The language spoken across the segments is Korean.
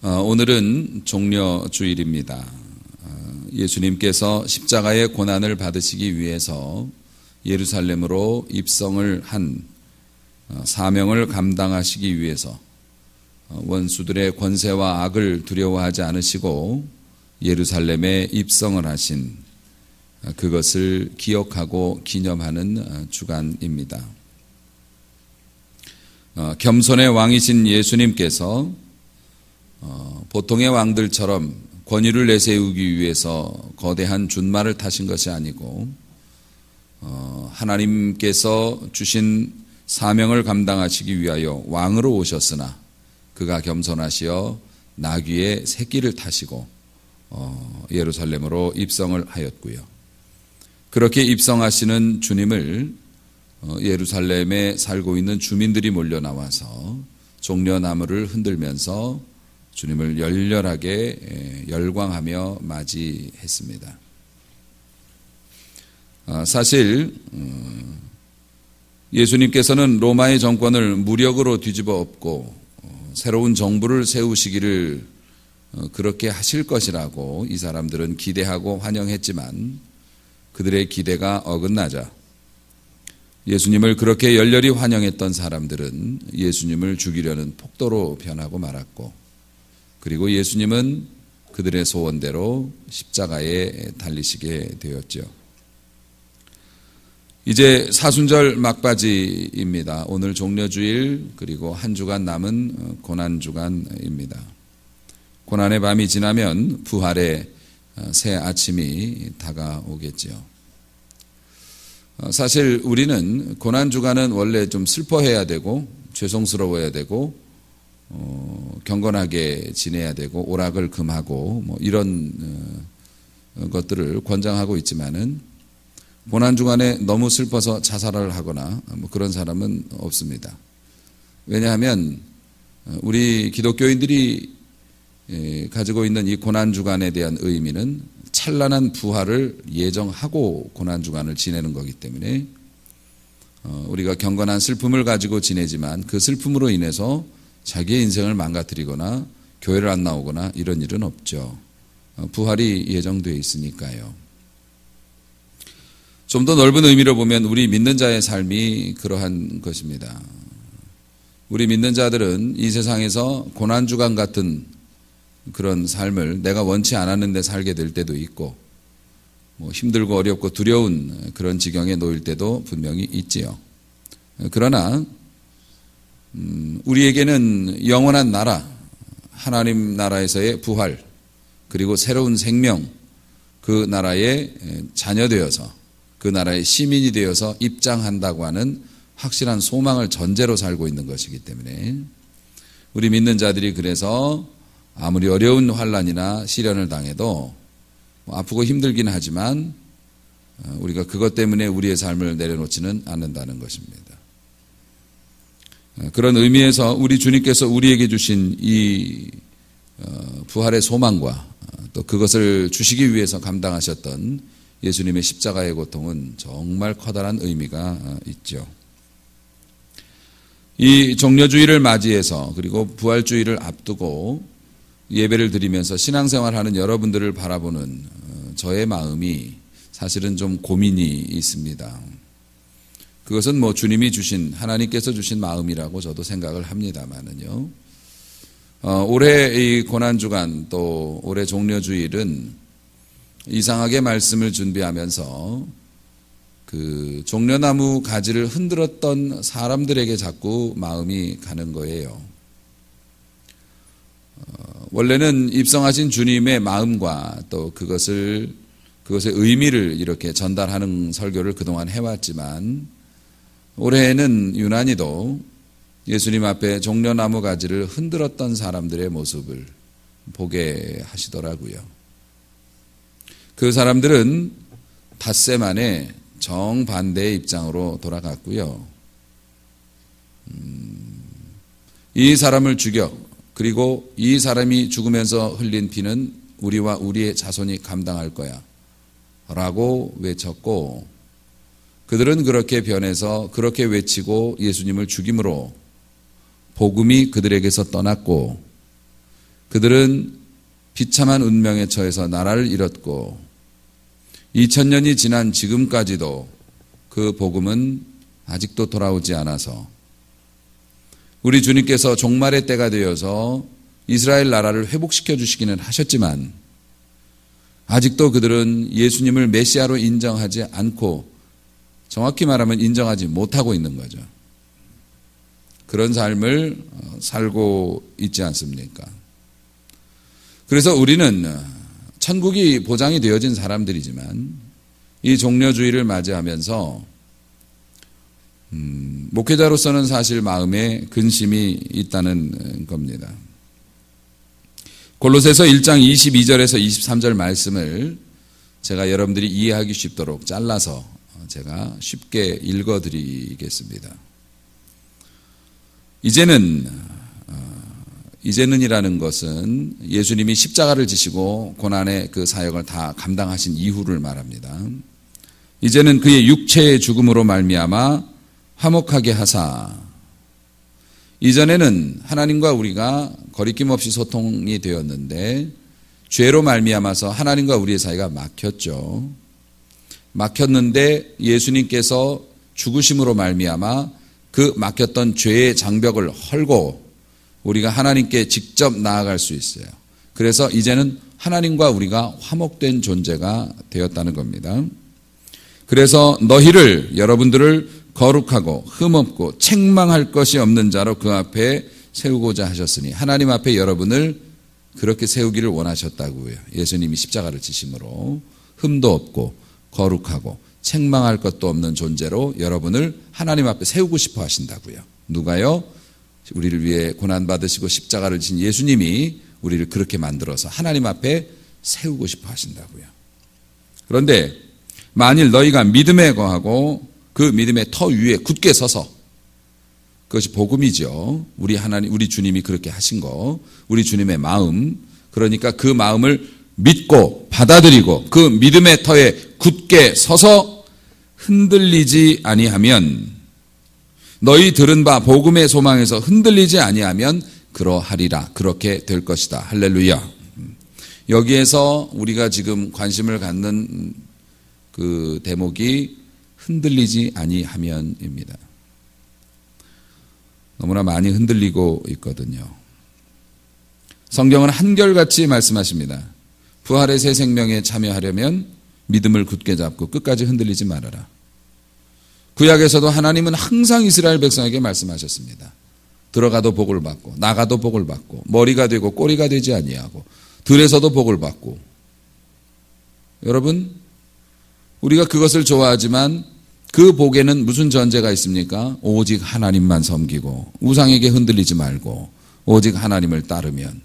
오늘은 종려주일입니다. 예수님께서 십자가의 고난을 받으시기 위해서 예루살렘으로 입성을 한 사명을 감당하시기 위해서 원수들의 권세와 악을 두려워하지 않으시고 예루살렘에 입성을 하신 그것을 기억하고 기념하는 주간입니다. 겸손의 왕이신 예수님께서 보통의 왕들처럼 권위를 내세우기 위해서 거대한 준말을 타신 것이 아니고 하나님께서 주신 사명을 감당하시기 위하여 왕으로 오셨으나 그가 겸손하시어 나귀의 새끼를 타시고 예루살렘으로 입성을 하였고요. 그렇게 입성하시는 주님을 예루살렘에 살고 있는 주민들이 몰려 나와서 종려나무를 흔들면서 주님을 열렬하게 열광하며 맞이했습니다. 사실 예수님께서는 로마의 정권을 무력으로 뒤집어 엎고 새로운 정부를 세우시기를 그렇게 하실 것이라고 이 사람들은 기대하고 환영했지만 그들의 기대가 어긋나자 예수님을 그렇게 열렬히 환영했던 사람들은 예수님을 죽이려는 폭도로 변하고 말았고, 그리고 예수님은 그들의 소원대로 십자가에 달리시게 되었죠. 이제 사순절 막바지입니다. 오늘 종려주일 그리고 한 주간 남은 고난주간입니다. 고난의 밤이 지나면 부활의 새 아침이 다가오겠죠. 사실 우리는 고난주간은 원래 좀 슬퍼해야 되고 죄송스러워야 되고 경건하게 지내야 되고 오락을 금하고 이런 것들을 권장하고 있지만은 고난주간에 너무 슬퍼서 자살을 하거나 그런 사람은 없습니다. 왜냐하면 우리 기독교인들이 가지고 있는 이 고난주간에 대한 의미는 찬란한 부활을 예정하고 고난주간을 지내는 거기 때문에 우리가 경건한 슬픔을 가지고 지내지만 그 슬픔으로 인해서 자기의 인생을 망가뜨리거나 교회를 안 나오거나 이런 일은 없죠. 부활이 예정되어 있으니까요. 좀 더 넓은 의미로 보면 우리 믿는 자의 삶이 그러한 것입니다. 우리 믿는 자들은 이 세상에서 고난주간 같은 그런 삶을 내가 원치 않았는데 살게 될 때도 있고 힘들고 어렵고 두려운 그런 지경에 놓일 때도 분명히 있지요. 그러나 우리에게는 영원한 나라, 하나님 나라에서의 부활, 그리고 새로운 생명, 그 나라의 자녀되어서 그 나라의 시민이 되어서 입장한다고 하는 확실한 소망을 전제로 살고 있는 것이기 때문에 우리 믿는 자들이 그래서 아무리 어려운 환난이나 시련을 당해도 아프고 힘들긴 하지만 우리가 그것 때문에 우리의 삶을 내려놓지는 않는다는 것입니다. 그런 의미에서 우리 주님께서 우리에게 주신 이 부활의 소망과 또 그것을 주시기 위해서 감당하셨던 예수님의 십자가의 고통은 정말 커다란 의미가 있죠. 이 종려주일을 맞이해서 그리고 부활주일을 앞두고 예배를 드리면서 신앙생활하는 여러분들을 바라보는 저의 마음이 사실은 좀 고민이 있습니다. 그것은 주님이 주신, 하나님께서 주신 마음이라고 저도 생각을 합니다만은요. 올해 이 고난주간 또 올해 종려주일은 이상하게 말씀을 준비하면서 그 종려나무 가지를 흔들었던 사람들에게 자꾸 마음이 가는 거예요. 원래는 입성하신 주님의 마음과 또 그것의 의미를 이렇게 전달하는 설교를 그동안 해왔지만 올해에는 유난히도 예수님 앞에 종려나무 가지를 흔들었던 사람들의 모습을 보게 하시더라고요. 그 사람들은 닷새 만에 정반대의 입장으로 돌아갔고요. 이 사람을 죽여 그리고 이 사람이 죽으면서 흘린 피는 우리와 우리의 자손이 감당할 거야 라고 외쳤고, 그들은 그렇게 변해서 그렇게 외치고 예수님을 죽임으로 복음이 그들에게서 떠났고, 그들은 비참한 운명에 처해서 나라를 잃었고 2000년이 지난 지금까지도 그 복음은 아직도 돌아오지 않아서 우리 주님께서 종말의 때가 되어서 이스라엘 나라를 회복시켜 주시기는 하셨지만 아직도 그들은 예수님을 메시아로 인정하지 않고 정확히 말하면 인정하지 못하고 있는 거죠. 그런 삶을 살고 있지 않습니까? 그래서 우리는 천국이 보장이 되어진 사람들이지만 이 종려주의를 맞이하면서 목회자로서는 사실 마음에 근심이 있다는 겁니다. 골로새서 1장 22절에서 23절 말씀을 제가 여러분들이 이해하기 쉽도록 잘라서 제가 쉽게 읽어드리겠습니다. 이제는이라는 것은 예수님이 십자가를 지시고 고난의 그 사역을 다 감당하신 이후를 말합니다. 이제는 그의 육체의 죽음으로 말미암아 화목하게 하사, 이전에는 하나님과 우리가 거리낌 없이 소통이 되었는데 죄로 말미암아서 하나님과 우리의 사이가 막혔죠. 막혔는데 예수님께서 죽으심으로 말미암아 그 막혔던 죄의 장벽을 헐고 우리가 하나님께 직접 나아갈 수 있어요. 그래서 이제는 하나님과 우리가 화목된 존재가 되었다는 겁니다. 그래서 너희를, 여러분들을 거룩하고 흠없고 책망할 것이 없는 자로 그 앞에 세우고자 하셨으니, 하나님 앞에 여러분을 그렇게 세우기를 원하셨다고요. 예수님이 십자가를 지심으로 흠도 없고 거룩하고 책망할 것도 없는 존재로 여러분을 하나님 앞에 세우고 싶어 하신다고요. 누가요? 우리를 위해 고난받으시고 십자가를 지신 예수님이 우리를 그렇게 만들어서 하나님 앞에 세우고 싶어 하신다고요. 그런데 만일 너희가 믿음에 거하고 그 믿음의 터 위에 굳게 서서, 그것이 복음이죠. 우리 주님이 그렇게 하신 거, 우리 주님의 마음, 그러니까 그 마음을 믿고 받아들이고 그 믿음의 터에 굳게 서서 흔들리지 아니하면, 너희 들은 바 복음의 소망에서 흔들리지 아니하면 그러하리라. 그렇게 될 것이다. 할렐루야. 여기에서 우리가 지금 관심을 갖는 그 대목이 흔들리지 아니하면입니다. 너무나 많이 흔들리고 있거든요. 성경은 한결같이 말씀하십니다. 부활의 새 생명에 참여하려면 믿음을 굳게 잡고 끝까지 흔들리지 말아라. 구약에서도 하나님은 항상 이스라엘 백성에게 말씀하셨습니다. 들어가도 복을 받고 나가도 복을 받고 머리가 되고 꼬리가 되지 아니하고 들에서도 복을 받고. 여러분, 우리가 그것을 좋아하지만 그 복에는 무슨 전제가 있습니까? 오직 하나님만 섬기고 우상에게 흔들리지 말고 오직 하나님을 따르면,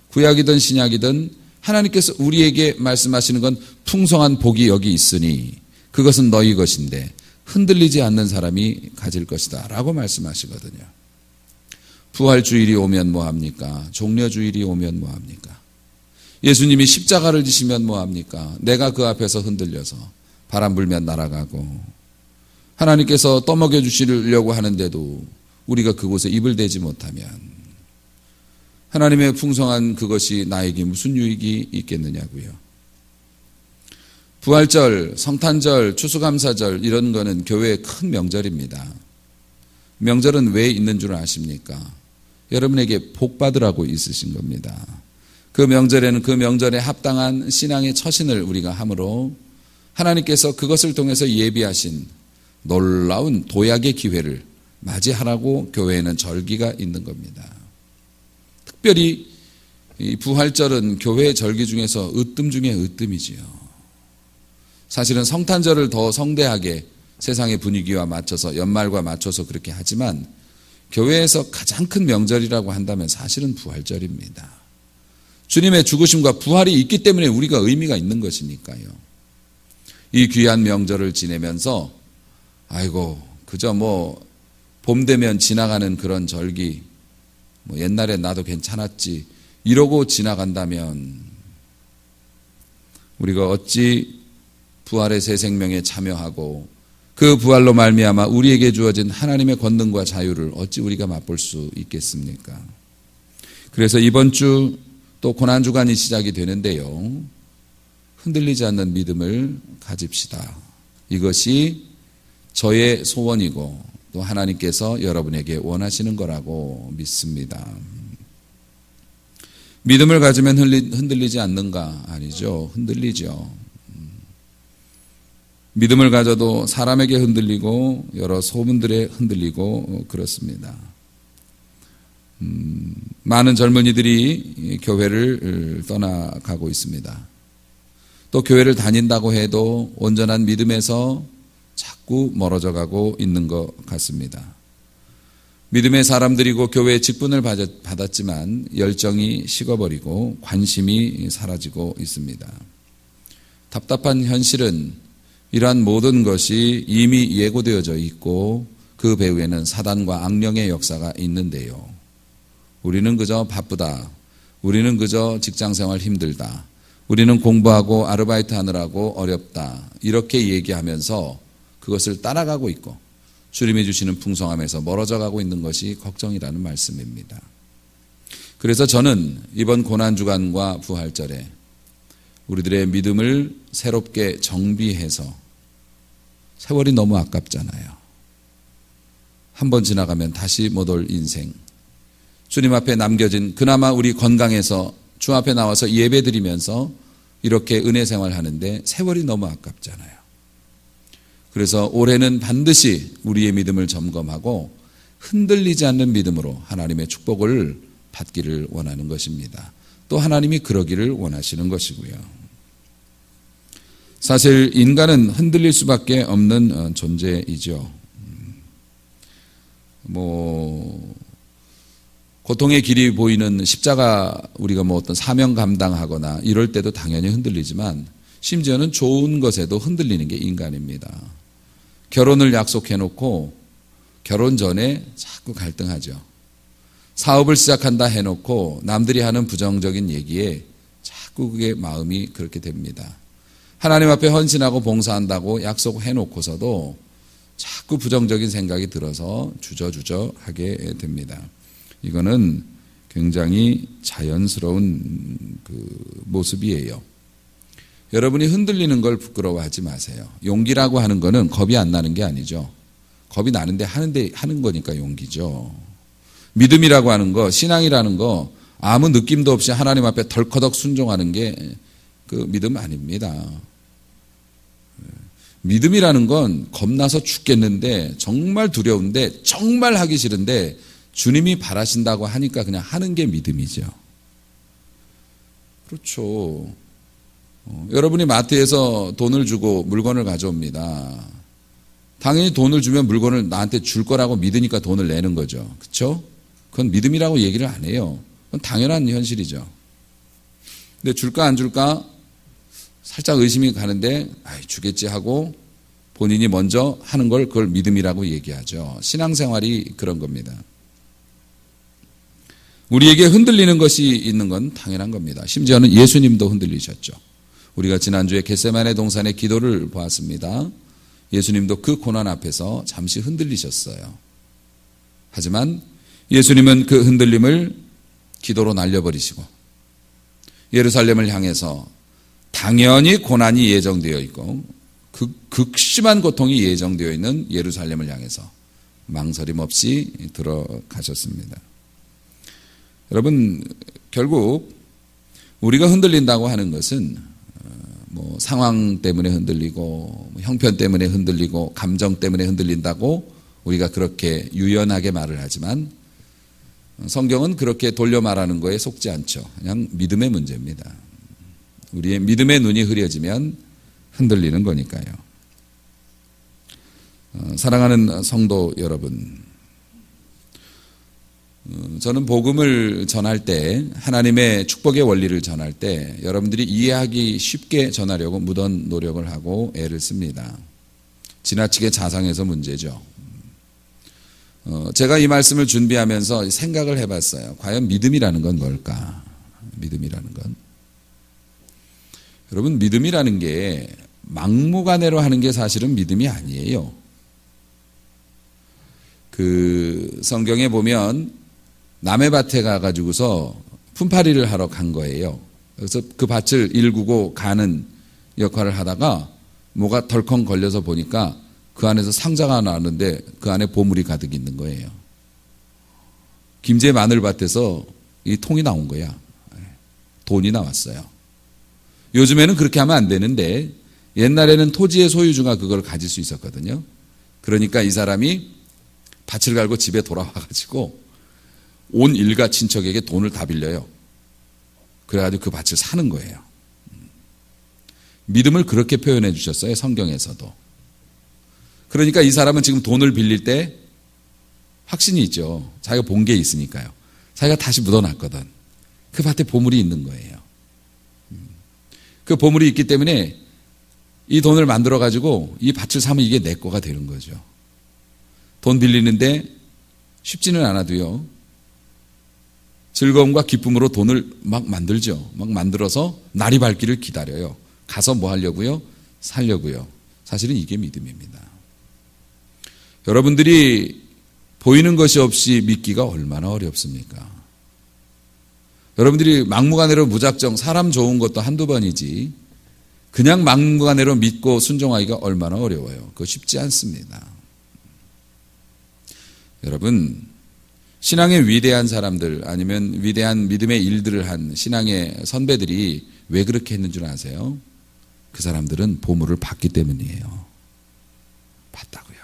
구약이든 신약이든 하나님께서 우리에게 말씀하시는 건 풍성한 복이 여기 있으니 그것은 너희 것인데 흔들리지 않는 사람이 가질 것이다 라고 말씀하시거든요. 부활주일이 오면 뭐합니까? 종려주일이 오면 뭐합니까? 예수님이 십자가를 지시면 뭐합니까? 내가 그 앞에서 흔들려서 바람 불면 날아가고, 하나님께서 떠먹여 주시려고 하는데도 우리가 그곳에 입을 대지 못하면 하나님의 풍성한 그것이 나에게 무슨 유익이 있겠느냐고요. 부활절, 성탄절, 추수감사절, 이런 거는 교회의 큰 명절입니다. 명절은 왜 있는 줄 아십니까? 여러분에게 복 받으라고 있으신 겁니다. 그 명절에는 그 명절에 합당한 신앙의 처신을 우리가 함으로 하나님께서 그것을 통해서 예비하신 놀라운 도약의 기회를 맞이하라고 교회에는 절기가 있는 겁니다. 특별히 이 부활절은 교회의 절기 중에서 으뜸 중에 으뜸이지요. 사실은 성탄절을 더 성대하게 세상의 분위기와 맞춰서, 연말과 맞춰서 그렇게 하지만 교회에서 가장 큰 명절이라고 한다면 사실은 부활절입니다. 주님의 죽으심과 부활이 있기 때문에 우리가 의미가 있는 것이니까요. 이 귀한 명절을 지내면서 아이고 그저 봄 되면 지나가는 그런 절기, 옛날에 나도 괜찮았지 이러고 지나간다면 우리가 어찌 부활의 새 생명에 참여하고 그 부활로 말미암아 우리에게 주어진 하나님의 권능과 자유를 어찌 우리가 맛볼 수 있겠습니까? 그래서 이번 주 또 고난주간이 시작이 되는데요. 흔들리지 않는 믿음을 가집시다. 이것이 저의 소원이고 또 하나님께서 여러분에게 원하시는 거라고 믿습니다. 믿음을 가지면 흔들리지 않는가? 아니죠. 흔들리죠. 믿음을 가져도 사람에게 흔들리고 여러 소문들에 흔들리고 그렇습니다. 많은 젊은이들이 교회를 떠나가고 있습니다. 또 교회를 다닌다고 해도 온전한 믿음에서 자꾸 멀어져 가고 있는 것 같습니다. 믿음의 사람들이고 교회의 직분을 받았지만 열정이 식어버리고 관심이 사라지고 있습니다. 답답한 현실은 이러한 모든 것이 이미 예고되어져 있고 그 배후에는 사단과 악령의 역사가 있는데요. 우리는 그저 바쁘다. 우리는 그저 직장생활 힘들다. 우리는 공부하고 아르바이트 하느라고 어렵다. 이렇게 얘기하면서 그것을 따라가고 있고 주님이 주시는 풍성함에서 멀어져 가고 있는 것이 걱정이라는 말씀입니다. 그래서 저는 이번 고난주간과 부활절에 우리들의 믿음을 새롭게 정비해서 세월이 너무 아깝잖아요. 한 번 지나가면 다시 못 올 인생. 주님 앞에 남겨진 그나마 우리 건강해서 주 앞에 나와서 예배드리면서 이렇게 은혜 생활하는데 세월이 너무 아깝잖아요. 그래서 올해는 반드시 우리의 믿음을 점검하고 흔들리지 않는 믿음으로 하나님의 축복을 받기를 원하는 것입니다. 또 하나님이 그러기를 원하시는 것이고요. 사실 인간은 흔들릴 수밖에 없는 존재이죠. 고통의 길이 보이는 십자가 우리가 어떤 사명 감당하거나 이럴 때도 당연히 흔들리지만 심지어는 좋은 것에도 흔들리는 게 인간입니다. 결혼을 약속해놓고 결혼 전에 자꾸 갈등하죠. 사업을 시작한다 해놓고 남들이 하는 부정적인 얘기에 자꾸 그게 마음이 그렇게 됩니다. 하나님 앞에 헌신하고 봉사한다고 약속해놓고서도 자꾸 부정적인 생각이 들어서 주저하게 됩니다. 이거는 굉장히 자연스러운 모습이에요. 여러분이 흔들리는 걸 부끄러워하지 마세요. 용기라고 하는 거는 겁이 안 나는 게 아니죠. 겁이 나는데 하는 거니까 용기죠. 믿음이라고 하는 거, 신앙이라는 거 아무 느낌도 없이 하나님 앞에 덜커덕 순종하는 게 그 믿음 아닙니다. 믿음이라는 건 겁나서 죽겠는데 정말 두려운데 정말 하기 싫은데 주님이 바라신다고 하니까 그냥 하는 게 믿음이죠. 그렇죠. 여러분이 마트에서 돈을 주고 물건을 가져옵니다. 당연히 돈을 주면 물건을 나한테 줄 거라고 믿으니까 돈을 내는 거죠. 그렇죠? 그건 믿음이라고 얘기를 안 해요. 그건 당연한 현실이죠. 근데 줄까 안 줄까 살짝 의심이 가는데 주겠지 하고 본인이 먼저 하는 걸 그걸 믿음이라고 얘기하죠. 신앙생활이 그런 겁니다. 우리에게 흔들리는 것이 있는 건 당연한 겁니다. 심지어는 예수님도 흔들리셨죠. 우리가 지난주에 겟세마네 동산의 기도를 보았습니다. 예수님도 그 고난 앞에서 잠시 흔들리셨어요. 하지만 예수님은 그 흔들림을 기도로 날려버리시고 예루살렘을 향해서 당연히 고난이 예정되어 있고 극심한 고통이 예정되어 있는 예루살렘을 향해서 망설임 없이 들어가셨습니다. 여러분, 결국 우리가 흔들린다고 하는 것은 상황 때문에 흔들리고 형편 때문에 흔들리고 감정 때문에 흔들린다고 우리가 그렇게 유연하게 말을 하지만 성경은 그렇게 돌려 말하는 거에 속지 않죠. 그냥 믿음의 문제입니다. 우리의 믿음의 눈이 흐려지면 흔들리는 거니까요. 사랑하는 성도 여러분, 저는 복음을 전할 때 하나님의 축복의 원리를 전할 때 여러분들이 이해하기 쉽게 전하려고 무던 노력을 하고 애를 씁니다. 지나치게 자상해서 문제죠. 제가 이 말씀을 준비하면서 생각을 해봤어요. 과연 믿음이라는 건 뭘까? 믿음이라는 건. 여러분, 믿음이라는 게 막무가내로 하는 게 사실은 믿음이 아니에요. 성경에 보면 남의 밭에 가가지고서 품팔이를 하러 간 거예요. 그래서 그 밭을 일구고 가는 역할을 하다가 뭐가 덜컹 걸려서 보니까 그 안에서 상자가 나왔는데 그 안에 보물이 가득 있는 거예요. 김제 마늘밭에서 이 통이 나온 거야. 돈이 나왔어요. 요즘에는 그렇게 하면 안 되는데 옛날에는 토지의 소유주가 그걸 가질 수 있었거든요. 그러니까 이 사람이 밭을 갈고 집에 돌아와가지고 온 일가 친척에게 돈을 다 빌려요. 그래가지고 그 밭을 사는 거예요. 믿음을 그렇게 표현해 주셨어요. 성경에서도. 그러니까 이 사람은 지금 돈을 빌릴 때 확신이 있죠. 자기가 본 게 있으니까요. 자기가 다시 묻어놨거든. 그 밭에 보물이 있는 거예요. 그 보물이 있기 때문에 이 돈을 만들어가지고 이 밭을 사면 이게 내 거가 되는 거죠. 돈 빌리는데 쉽지는 않아도요. 즐거움과 기쁨으로 돈을 막 만들죠. 막 만들어서 날이 밝기를 기다려요. 가서 뭐 하려고요? 살려고요. 사실은 이게 믿음입니다. 여러분들이 보이는 것이 없이 믿기가 얼마나 어렵습니까? 여러분들이 막무가내로 무작정 사람 좋은 것도 한두 번이지 그냥 막무가내로 믿고 순종하기가 얼마나 어려워요. 그거 쉽지 않습니다. 여러분, 신앙의 위대한 사람들 아니면 위대한 믿음의 일들을 한 신앙의 선배들이 왜 그렇게 했는 줄 아세요? 그 사람들은 보물을 봤기 때문이에요. 봤다고요.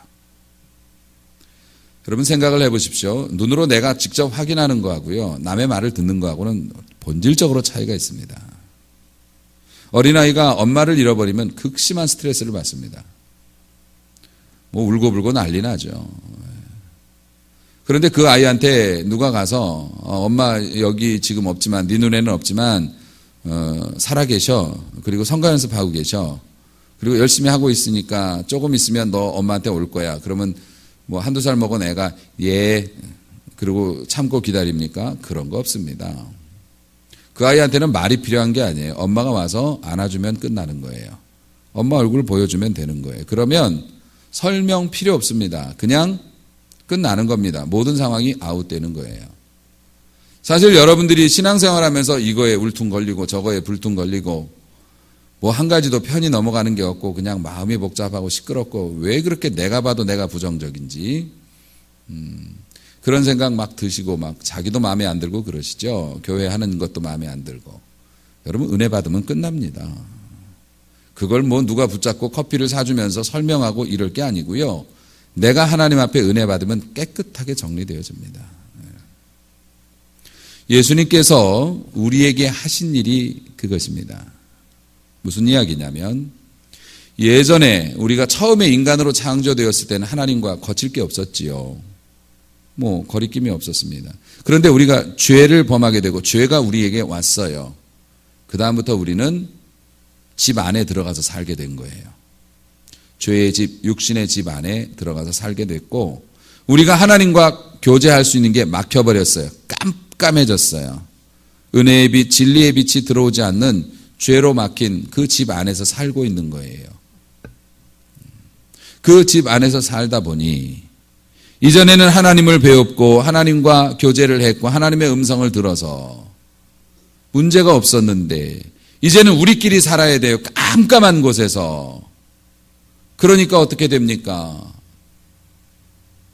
여러분 생각을 해보십시오. 눈으로 내가 직접 확인하는 거하고요. 남의 말을 듣는 거하고는 본질적으로 차이가 있습니다. 어린아이가 엄마를 잃어버리면 극심한 스트레스를 받습니다. 뭐 울고불고 난리 나죠. 그런데 그 아이한테 누가 가서 엄마 여기 지금 없지만 네 눈에는 없지만 살아계셔. 그리고 성가 연습하고 계셔. 그리고 열심히 하고 있으니까 조금 있으면 너 엄마한테 올 거야. 그러면 뭐 한두 살 먹은 애가 예 그리고 참고 기다립니까? 그런 거 없습니다. 그 아이한테는 말이 필요한 게 아니에요. 엄마가 와서 안아주면 끝나는 거예요. 엄마 얼굴 보여주면 되는 거예요. 그러면 설명 필요 없습니다. 그냥 끝나는 겁니다. 모든 상황이 아웃되는 거예요. 사실 여러분들이 신앙생활하면서 이거에 울퉁걸리고 저거에 불퉁걸리고 뭐 한 가지도 편히 넘어가는 게 없고 그냥 마음이 복잡하고 시끄럽고 왜 그렇게 내가 봐도 내가 부정적인지 그런 생각 막 드시고 막 자기도 마음에 안 들고 그러시죠. 교회 하는 것도 마음에 안 들고. 여러분 은혜 받으면 끝납니다. 그걸 뭐 누가 붙잡고 커피를 사주면서 설명하고 이럴 게 아니고요. 내가 하나님 앞에 은혜 받으면 깨끗하게 정리되어집니다. 예수님께서 우리에게 하신 일이 그것입니다. 무슨 이야기냐면 예전에 우리가 처음에 인간으로 창조되었을 때는 하나님과 거칠 게 없었지요. 뭐 거리낌이 없었습니다. 그런데 우리가 죄를 범하게 되고 죄가 우리에게 왔어요. 그 다음부터 우리는 집 안에 들어가서 살게 된 거예요. 죄의 집, 육신의 집 안에 들어가서 살게 됐고 우리가 하나님과 교제할 수 있는 게 막혀버렸어요. 깜깜해졌어요. 은혜의 빛, 진리의 빛이 들어오지 않는 죄로 막힌 그 집 안에서 살고 있는 거예요. 그 집 안에서 살다 보니 이전에는 하나님을 배웠고 하나님과 교제를 했고 하나님의 음성을 들어서 문제가 없었는데 이제는 우리끼리 살아야 돼요. 깜깜한 곳에서. 그러니까 어떻게 됩니까?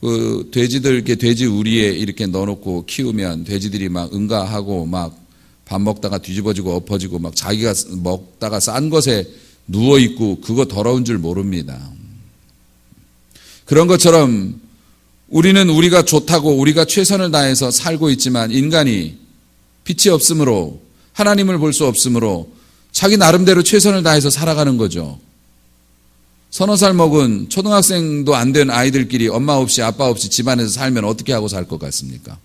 그 돼지들 이렇게 돼지 우리에 이렇게 넣어놓고 키우면 돼지들이 막 응가하고 막 밥 먹다가 뒤집어지고 엎어지고 막 자기가 먹다가 싼 것에 누워 있고 그거 더러운 줄 모릅니다. 그런 것처럼 우리는 우리가 좋다고 우리가 최선을 다해서 살고 있지만 인간이 빛이 없으므로 하나님을 볼 수 없으므로 자기 나름대로 최선을 다해서 살아가는 거죠. 서너 살 먹은 초등학생도 안 된 아이들끼리 엄마 없이 아빠 없이 집안에서 살면 어떻게 하고 살 것 같습니까?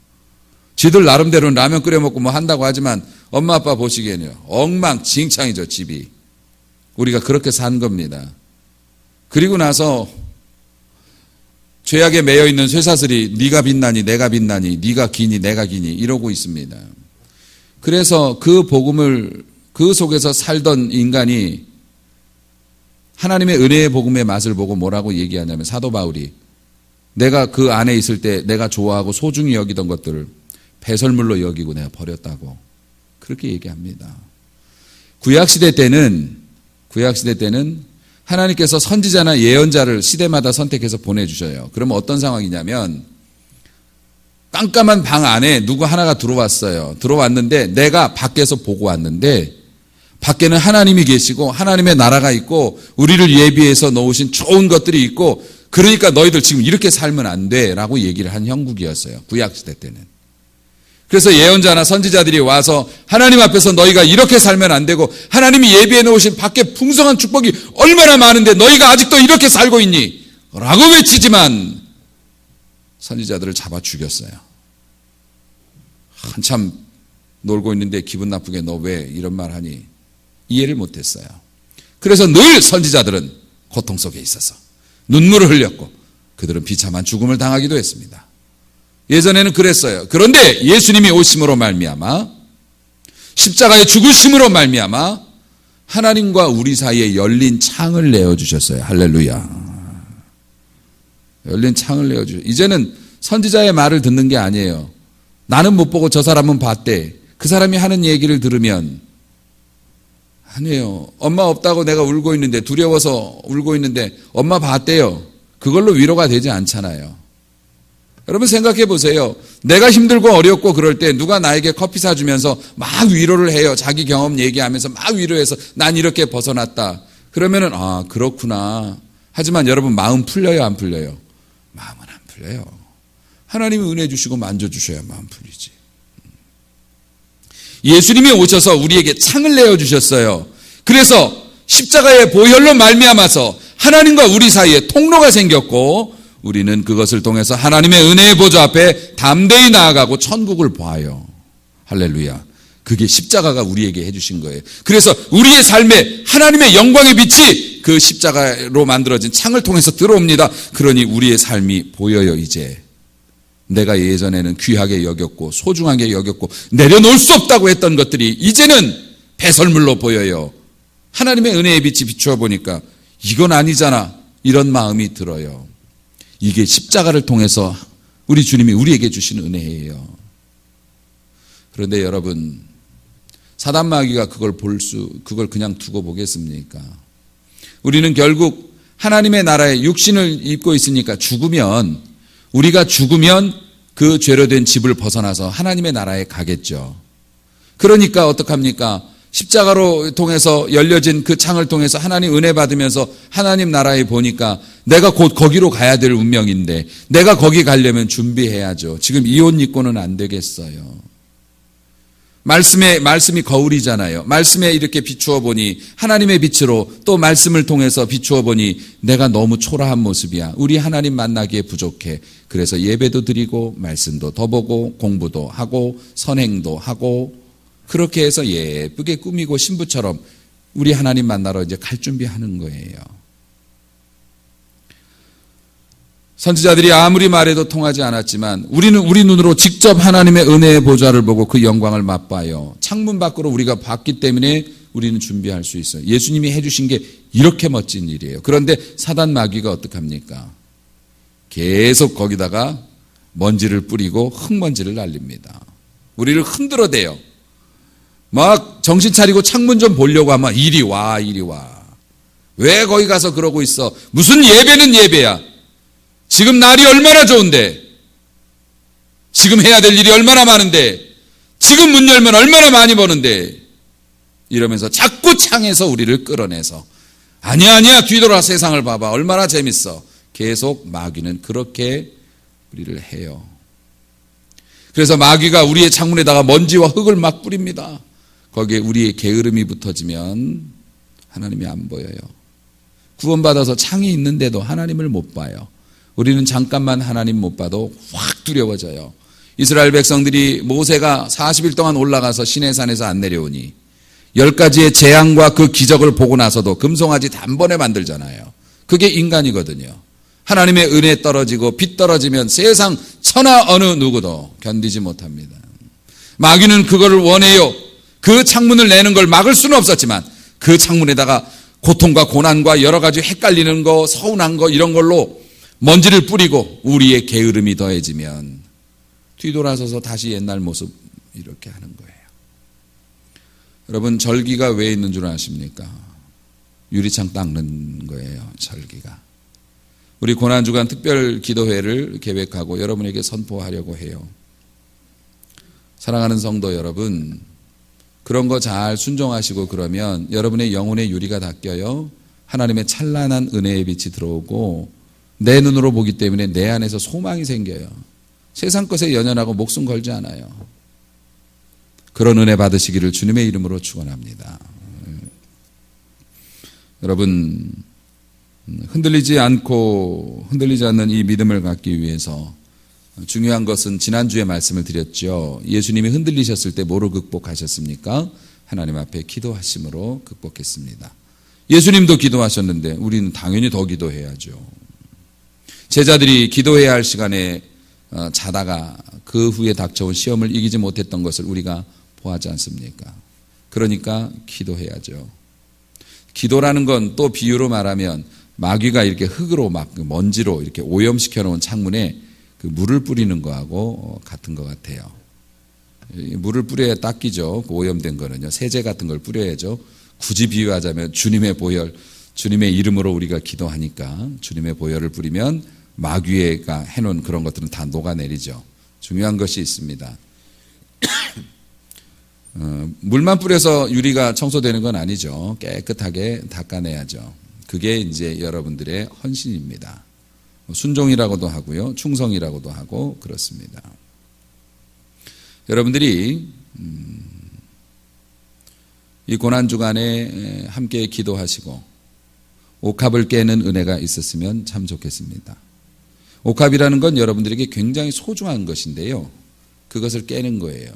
지들 나름대로는 라면 끓여 먹고 뭐 한다고 하지만 엄마 아빠 보시기에는 엉망진창이죠, 집이. 우리가 그렇게 산 겁니다. 그리고 나서 죄악에 매여 있는 쇠사슬이 네가 빛나니 내가 빛나니 네가 기니 내가 기니 이러고 있습니다. 그래서 그 복음을 그 속에서 살던 인간이 하나님의 은혜의 복음의 맛을 보고 뭐라고 얘기하냐면 사도 바울이 내가 그 안에 있을 때 내가 좋아하고 소중히 여기던 것들을 배설물로 여기고 내가 버렸다고. 그렇게 얘기합니다. 구약시대 때는 하나님께서 선지자나 예언자를 시대마다 선택해서 보내주셔요. 그러면 어떤 상황이냐면 깜깜한 방 안에 누구 하나가 들어왔어요. 들어왔는데 내가 밖에서 보고 왔는데 밖에는 하나님이 계시고 하나님의 나라가 있고 우리를 예비해서 놓으신 좋은 것들이 있고 그러니까 너희들 지금 이렇게 살면 안 돼 라고 얘기를 한 형국이었어요. 구약시대 때는. 그래서 예언자나 선지자들이 와서 하나님 앞에서 너희가 이렇게 살면 안 되고 하나님이 예비해 놓으신 밖에 풍성한 축복이 얼마나 많은데 너희가 아직도 이렇게 살고 있니? 라고 외치지만 선지자들을 잡아 죽였어요. 한참 놀고 있는데 기분 나쁘게 너 왜 이런 말 하니? 이해를 못했어요. 그래서 늘 선지자들은 고통 속에 있어서 눈물을 흘렸고 그들은 비참한 죽음을 당하기도 했습니다. 예전에는 그랬어요. 그런데 예수님이 오심으로 말미암아 십자가의 죽으심으로 말미암아 하나님과 우리 사이에 열린 창을 내어주셨어요. 할렐루야. 열린 창을 내어주셨어요. 이제는 선지자의 말을 듣는 게 아니에요. 나는 못 보고 저 사람은 봤대. 그 사람이 하는 얘기를 들으면 아니에요. 엄마 없다고 내가 울고 있는데 두려워서 울고 있는데 엄마 봤대요. 그걸로 위로가 되지 않잖아요. 여러분 생각해 보세요. 내가 힘들고 어렵고 그럴 때 누가 나에게 커피 사주면서 막 위로를 해요. 자기 경험 얘기하면서 막 위로해서 난 이렇게 벗어났다. 그러면은 아 그렇구나. 하지만 여러분 마음 풀려요 안 풀려요? 마음은 안 풀려요. 하나님이 은혜 주시고 만져주셔야 마음 풀리지. 예수님이 오셔서 우리에게 창을 내어주셨어요. 그래서 십자가의 보혈로 말미암아서 하나님과 우리 사이에 통로가 생겼고 우리는 그것을 통해서 하나님의 은혜의 보좌 앞에 담대히 나아가고 천국을 봐요. 할렐루야. 그게 십자가가 우리에게 해주신 거예요. 그래서 우리의 삶에 하나님의 영광의 빛이 그 십자가로 만들어진 창을 통해서 들어옵니다. 그러니 우리의 삶이 보여요. 이제 내가 예전에는 귀하게 여겼고 소중하게 여겼고 내려놓을 수 없다고 했던 것들이 이제는 배설물로 보여요. 하나님의 은혜의 빛이 비추어 보니까 이건 아니잖아. 이런 마음이 들어요. 이게 십자가를 통해서 우리 주님이 우리에게 주신 은혜예요. 그런데 여러분, 사단 마귀가 그걸 그냥 두고 보겠습니까? 우리는 결국 하나님의 나라에 육신을 입고 있으니까 우리가 죽으면 그 죄로 된 집을 벗어나서 하나님의 나라에 가겠죠. 그러니까 어떡합니까? 십자가로 통해서 열려진 그 창을 통해서 하나님 은혜 받으면서 하나님 나라에 보니까 내가 곧 거기로 가야 될 운명인데 내가 거기 가려면 준비해야죠. 지금 이 옷 입고는 안 되겠어요. 말씀이 거울이잖아요. 말씀에 이렇게 비추어 보니 하나님의 빛으로 또 말씀을 통해서 비추어 보니 내가 너무 초라한 모습이야. 우리 하나님 만나기에 부족해. 그래서 예배도 드리고 말씀도 더 보고 공부도 하고 선행도 하고 그렇게 해서 예쁘게 꾸미고 신부처럼 우리 하나님 만나러 이제 갈 준비하는 거예요. 선지자들이 아무리 말해도 통하지 않았지만 우리는 우리 눈으로 직접 하나님의 은혜의 보좌를 보고 그 영광을 맛봐요. 창문 밖으로 우리가 봤기 때문에 우리는 준비할 수 있어요. 예수님이 해주신 게 이렇게 멋진 일이에요. 그런데 사단 마귀가 어떡합니까? 계속 거기다가 먼지를 뿌리고 흙먼지를 날립니다. 우리를 흔들어대요. 막 정신 차리고 창문 좀 보려고 하면 이리 와. 왜 거기 가서 그러고 있어? 무슨 예배는 예배야. 지금 날이 얼마나 좋은데, 지금 해야 될 일이 얼마나 많은데, 지금 문 열면 얼마나 많이 버는데, 이러면서 자꾸 창에서 우리를 끌어내서 아니야 뒤돌아 세상을 봐봐 얼마나 재밌어. 계속 마귀는 그렇게 우리를 해요. 그래서 마귀가 우리의 창문에다가 먼지와 흙을 막 뿌립니다. 거기에 우리의 게으름이 붙어지면 하나님이 안 보여요. 구원받아서 창이 있는데도 하나님을 못 봐요. 우리는 잠깐만 하나님 못 봐도 확 두려워져요. 이스라엘 백성들이 모세가 40일 동안 올라가서 시내산에서 안 내려오니 10가지의 재앙과 그 기적을 보고 나서도 금송아지 단번에 만들잖아요. 그게 인간이거든요. 하나님의 은혜 떨어지고 빛 떨어지면 세상 천하 어느 누구도 견디지 못합니다. 마귀는 그거를 원해요. 그 창문을 내는 걸 막을 수는 없었지만 그 창문에다가 고통과 고난과 여러 가지 헷갈리는 거, 서운한 거 이런 걸로 먼지를 뿌리고 우리의 게으름이 더해지면 뒤돌아서서 다시 옛날 모습 이렇게 하는 거예요. 여러분, 절기가 왜 있는 줄 아십니까? 유리창 닦는 거예요, 절기가. 우리 고난주간 특별 기도회를 계획하고 여러분에게 선포하려고 해요. 사랑하는 성도 여러분, 그런 거 잘 순종하시고 그러면 여러분의 영혼의 유리가 닦여요. 하나님의 찬란한 은혜의 빛이 들어오고 내 눈으로 보기 때문에 내 안에서 소망이 생겨요. 세상 것에 연연하고 목숨 걸지 않아요. 그런 은혜 받으시기를 주님의 이름으로 축원합니다. 여러분, 흔들리지 않는 이 믿음을 갖기 위해서 중요한 것은 지난주에 말씀을 드렸죠. 예수님이 흔들리셨을 때 뭐로 극복하셨습니까? 하나님 앞에 기도하심으로 극복했습니다. 예수님도 기도하셨는데 우리는 당연히 더 기도해야죠. 제자들이 기도해야 할 시간에 자다가 그 후에 닥쳐온 시험을 이기지 못했던 것을 우리가 보았지 않습니까? 그러니까 기도해야죠. 기도라는 건 또 비유로 말하면 마귀가 이렇게 흙으로 막 먼지로 이렇게 오염시켜 놓은 창문에 그 물을 뿌리는 거하고 같은 것 같아요. 물을 뿌려야 닦이죠. 그 오염된 거는요. 세제 같은 걸 뿌려야죠. 굳이 비유하자면 주님의 보혈, 주님의 이름으로 우리가 기도하니까 주님의 보혈을 뿌리면 마귀가 해놓은 그런 것들은 다 녹아내리죠. 중요한 것이 있습니다. 물만 뿌려서 유리가 청소되는 건 아니죠. 깨끗하게 닦아내야죠. 그게 이제 여러분들의 헌신입니다. 순종이라고도 하고요. 충성이라고도 하고 그렇습니다. 여러분들이 이 고난주간에 함께 기도하시고 옥합을 깨는 은혜가 있었으면 참 좋겠습니다. 옥합이라는 건 여러분들에게 굉장히 소중한 것인데요. 그것을 깨는 거예요.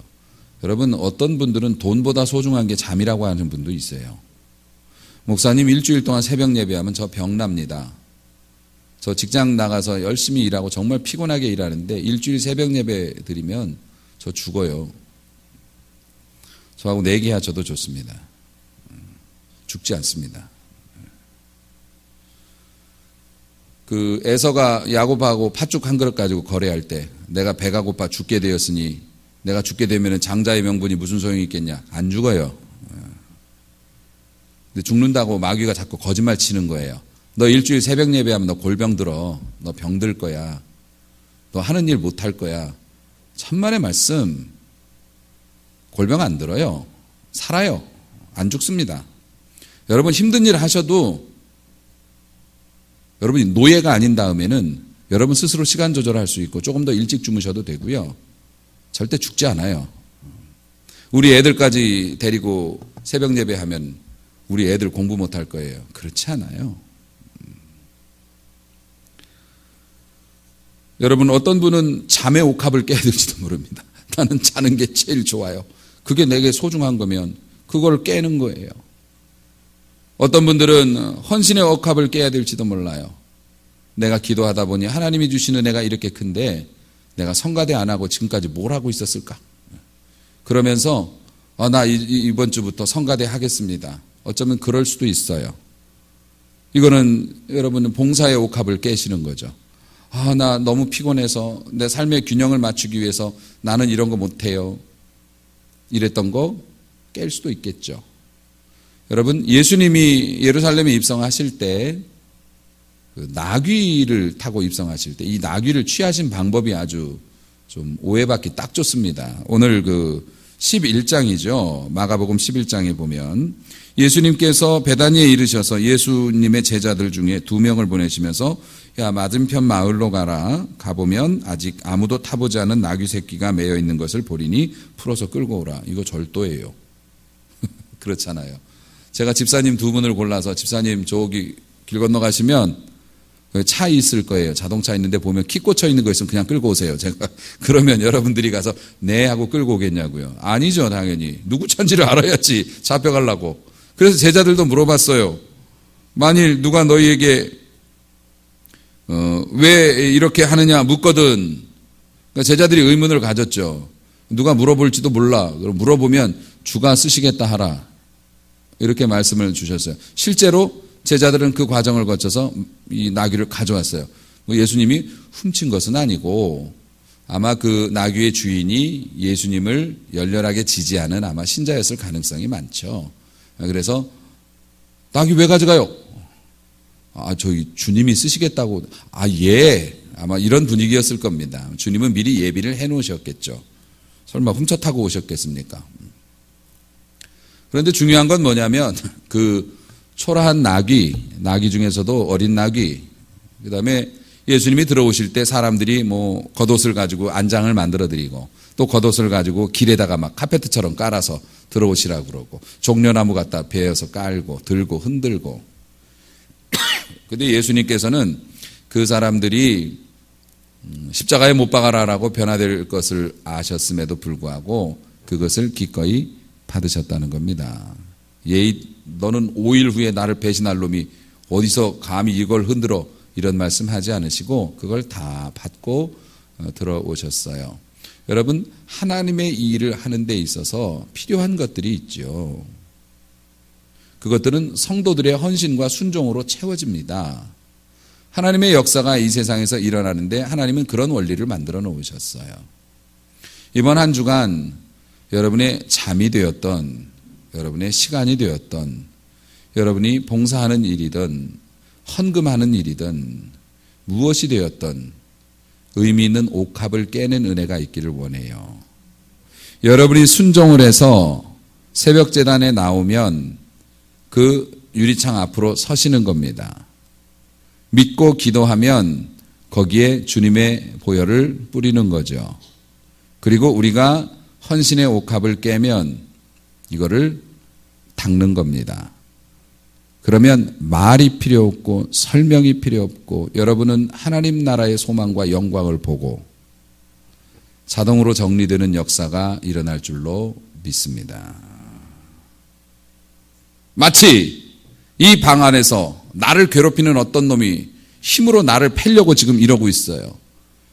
여러분, 어떤 분들은 돈보다 소중한 게 잠이라고 하는 분도 있어요. 목사님 일주일 동안 새벽 예배하면 저 병납니다. 저 직장 나가서 열심히 일하고 정말 피곤하게 일하는데 일주일 새벽 예배 드리면 저 죽어요. 저하고 내기하셔도 좋습니다. 죽지 않습니다. 그 에서가 야곱하고 팥죽 한 그릇 가지고 거래할 때 내가 배가 고파 죽게 되었으니 내가 죽게 되면 장자의 명분이 무슨 소용이 있겠냐. 안 죽어요. 근데 죽는다고 마귀가 자꾸 거짓말 치는 거예요. 너 일주일 새벽 예배하면 너 골병 들어. 너 병들 거야. 너 하는 일 못할 거야. 천만의 말씀. 골병 안 들어요. 살아요. 안 죽습니다. 여러분 힘든 일 하셔도 여러분이 노예가 아닌 다음에는 여러분 스스로 시간 조절할 수 있고 조금 더 일찍 주무셔도 되고요. 절대 죽지 않아요. 우리 애들까지 데리고 새벽 예배하면 우리 애들 공부 못할 거예요. 그렇지 않아요. 여러분, 어떤 분은 잠의 옥합을 깨야 될지도 모릅니다. 나는 자는 게 제일 좋아요. 그게 내게 소중한 거면 그걸 깨는 거예요. 어떤 분들은 헌신의 옥합을 깨야 될지도 몰라요. 내가 기도하다 보니 하나님이 주신 은혜가 이렇게 큰데 내가 성가대 안 하고 지금까지 뭘 하고 있었을까? 그러면서 나 이번 주부터 성가대 하겠습니다. 어쩌면 그럴 수도 있어요. 이거는 여러분은 봉사의 옥합을 깨시는 거죠. 나 너무 피곤해서 내 삶의 균형을 맞추기 위해서 나는 이런 거 못해요. 이랬던 거 깰 수도 있겠죠. 여러분, 예수님이 예루살렘에 입성하실 때 그 나귀를 타고 입성하실 때 이 나귀를 취하신 방법이 아주 좀 오해받기 딱 좋습니다. 오늘 그 11장이죠. 마가복음 11장에 보면 예수님께서 베다니에 이르셔서 예수님의 제자들 중에 2명을 보내시면서 야, 맞은편 마을로 가보면 아직 아무도 타보지 않은 나귀 새끼가 매여 있는 것을 보리니 풀어서 끌고 오라. 이거 절도예요. 그렇잖아요. 제가 집사님 2분을 골라서 집사님 저기 길 건너가시면 차 있을 거예요. 자동차 있는데 보면 키 꽂혀 있는 거 있으면 그냥 끌고 오세요. 제가 그러면 여러분들이 가서 네 하고 끌고 오겠냐고요. 아니죠, 당연히. 누구 차인지를 알아야지 잡혀가려고. 그래서 제자들도 물어봤어요. 만일 누가 너희에게 왜 이렇게 하느냐 묻거든. 그러니까 제자들이 의문을 가졌죠. 누가 물어볼지도 몰라. 그럼 물어보면 주가 쓰시겠다 하라. 이렇게 말씀을 주셨어요. 실제로 제자들은 그 과정을 거쳐서 이 나귀를 가져왔어요. 예수님이 훔친 것은 아니고 아마 그 나귀의 주인이 예수님을 열렬하게 지지하는 아마 신자였을 가능성이 많죠. 그래서 나귀 왜 가져가요? 저희 주님이 쓰시겠다고. 예. 아마 이런 분위기였을 겁니다. 주님은 미리 예비를 해놓으셨겠죠. 설마 훔쳐 타고 오셨겠습니까? 그런데 중요한 건 뭐냐면 그 초라한 나귀 중에서도 어린 나귀, 그 다음에 예수님이 들어오실 때 사람들이 뭐 겉옷을 가지고 안장을 만들어 드리고 또 겉옷을 가지고 길에다가 막 카페트처럼 깔아서 들어오시라고 그러고 종려나무 갖다 베어서 깔고 들고 흔들고. 근데 예수님께서는 그 사람들이 십자가에 못 박아라라고 변화될 것을 아셨음에도 불구하고 그것을 기꺼이 받으셨다는 겁니다. 너는 5일 후에 나를 배신할 놈이 어디서 감히 이걸 흔들어, 이런 말씀 하지 않으시고 그걸 다 받고 들어오셨어요. 여러분, 하나님의 이 일을 하는 데 있어서 필요한 것들이 있죠. 그것들은 성도들의 헌신과 순종으로 채워집니다. 하나님의 역사가 이 세상에서 일어나는데 하나님은 그런 원리를 만들어 놓으셨어요. 이번 한 주간 여러분의 잠이 되었던, 여러분의 시간이 되었던, 여러분이 봉사하는 일이든 헌금하는 일이든 무엇이 되었던 의미 있는 옥합을 깨는 은혜가 있기를 원해요. 여러분이 순종을 해서 새벽 제단에 나오면 그 유리창 앞으로 서시는 겁니다. 믿고 기도하면 거기에 주님의 보혈을 뿌리는 거죠. 그리고 우리가 헌신의 옥합을 깨면 이거를 닦는 겁니다. 그러면 말이 필요 없고 설명이 필요 없고 여러분은 하나님 나라의 소망과 영광을 보고 자동으로 정리되는 역사가 일어날 줄로 믿습니다. 마치 이 방 안에서 나를 괴롭히는 어떤 놈이 힘으로 나를 패려고 지금 이러고 있어요.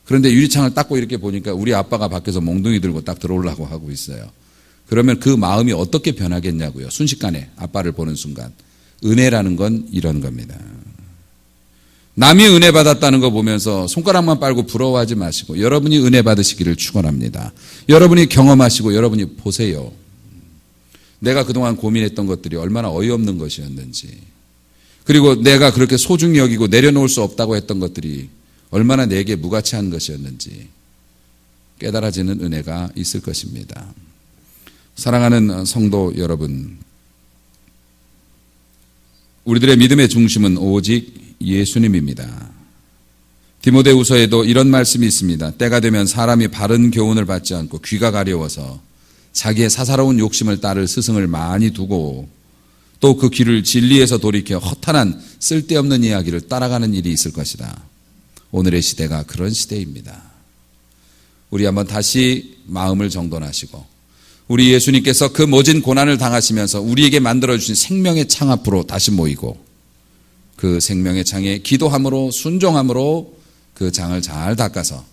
그런데 유리창을 닦고 이렇게 보니까 우리 아빠가 밖에서 몽둥이 들고 딱 들어오려고 하고 있어요. 그러면 그 마음이 어떻게 변하겠냐고요. 순식간에 아빠를 보는 순간. 은혜라는 건 이런 겁니다. 남이 은혜 받았다는 거 보면서 손가락만 빨고 부러워하지 마시고 여러분이 은혜 받으시기를 축원합니다. 여러분이 경험하시고 여러분이 보세요. 내가 그동안 고민했던 것들이 얼마나 어이없는 것이었는지, 그리고 내가 그렇게 소중히 여기고 내려놓을 수 없다고 했던 것들이 얼마나 내게 무가치한 것이었는지 깨달아지는 은혜가 있을 것입니다. 사랑하는 성도 여러분, 우리들의 믿음의 중심은 오직 예수님입니다. 디모데후서에도 이런 말씀이 있습니다. 때가 되면 사람이 바른 교훈을 받지 않고 귀가 가려워서 자기의 사사로운 욕심을 따를 스승을 많이 두고 또 그 귀를 진리에서 돌이켜 허탄한 쓸데없는 이야기를 따라가는 일이 있을 것이다. 오늘의 시대가 그런 시대입니다. 우리 한번 다시 마음을 정돈하시고 우리 예수님께서 그 모진 고난을 당하시면서 우리에게 만들어주신 생명의 창 앞으로 다시 모이고 그 생명의 창에 기도함으로 순종함으로 그 장을 잘 닦아서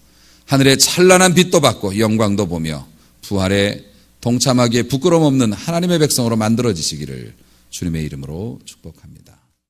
하늘의 찬란한 빛도 받고 영광도 보며 부활에 동참하기에 부끄러움 없는 하나님의 백성으로 만들어지시기를 주님의 이름으로 축복합니다.